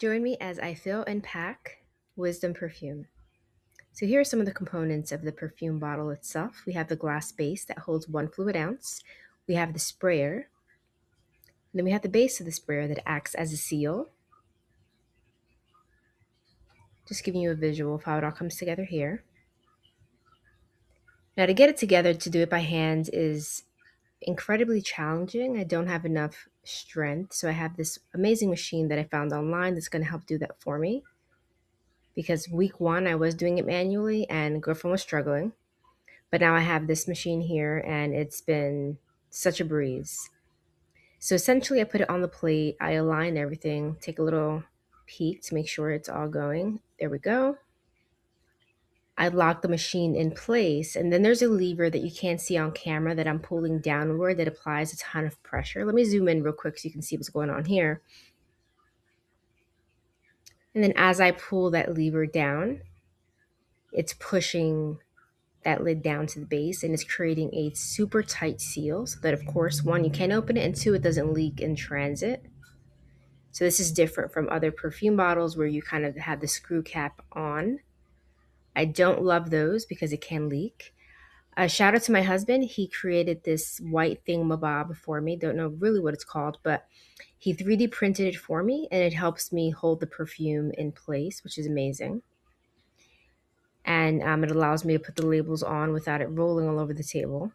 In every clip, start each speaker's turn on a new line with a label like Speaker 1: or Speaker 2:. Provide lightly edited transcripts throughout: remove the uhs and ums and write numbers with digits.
Speaker 1: Join me as I fill and pack Wisdom Perfume. So here are some of the components of the perfume bottle itself. We have the glass base that holds 1 fluid ounce. We have the sprayer. And then we have the base of the sprayer that acts as a seal. Just giving you a visual of how it all comes together here. Now to get it together, to do it by hand is incredibly challenging. I don't have enough strength. So I have this amazing machine that I found online that's going to help do that for me. Because week one, I was doing it manually and girlfriend was struggling. But now I have this machine here and it's been such a breeze. So essentially I put it on the plate, I align everything, take a little peek to make sure it's all going. There we go. I lock the machine in place and then there's a lever that you can't see on camera that I'm pulling downward that applies a ton of pressure. Let me zoom in real quick so you can see what's going on here. And then as I pull that lever down, it's pushing that lid down to the base and is creating a super tight seal so that, of course, one, you can't open it, and two, it doesn't leak in transit. So this is different from other perfume bottles where you kind of have the screw cap on. I don't love those because it can leak. A shout out to my husband. He created this white thingamabob for me. Don't know really what it's called, but he 3D printed it for me and it helps me hold the perfume in place, which is amazing. And it allows me to put the labels on without it rolling all over the table.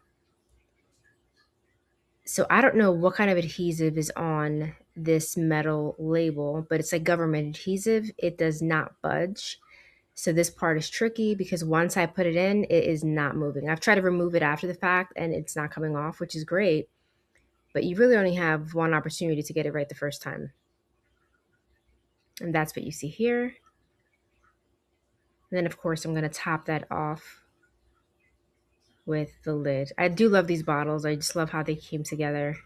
Speaker 1: So I don't know what kind of adhesive is on this metal label, but it's like government adhesive. It does not budge. So this part is tricky because once I put it in, it is not moving. I've tried to remove it after the fact and it's not coming off, which is great. But you really only have one opportunity to get it right the first time. And that's what you see here. And then, of course, I'm going to top that off with the lid. I do love these bottles. I just love how they came together.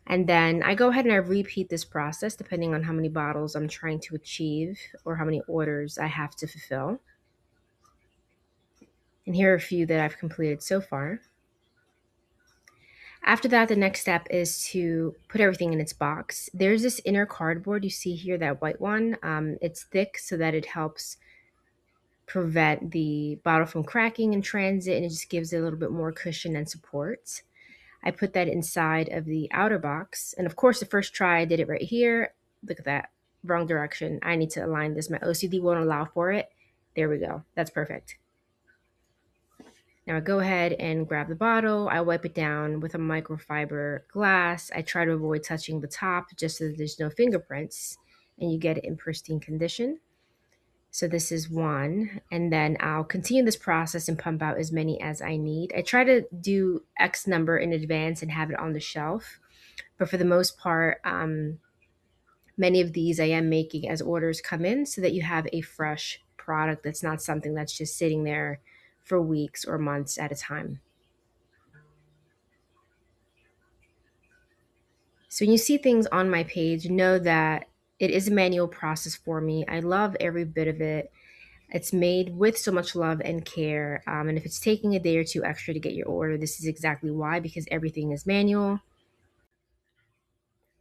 Speaker 1: And then I go ahead and I repeat this process depending on how many bottles I'm trying to achieve or how many orders I have to fulfill. And here are a few that I've completed so far. After that, the next step is to put everything in its box. There's this inner cardboard you see here, that white one. It's thick so that it helps prevent the bottle from cracking in transit, and it just gives it a little bit more cushion and support. I put that inside of the outer box. And of course, the first try, I did it right here. Look at that. Wrong direction. I need to align this. My OCD won't allow for it. There we go. That's perfect. Now I go ahead and grab the bottle. I wipe it down with a microfiber glass. I try to avoid touching the top just so that there's no fingerprints and you get it in pristine condition. So this is one. And then I'll continue this process and pump out as many as I need. I try to do X number in advance and have it on the shelf. But for the most part, many of these I am making as orders come in so that you have a fresh product that's not something that's just sitting there for weeks or months at a time. So when you see things on my page, know that it is a manual process for me. I love every bit of it. It's made with so much love and care. And if it's taking a day or two extra to get your order, this is exactly why, because everything is manual.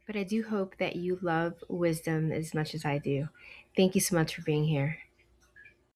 Speaker 1: But I do hope that you love wisdom as much as I do. Thank you so much for being here.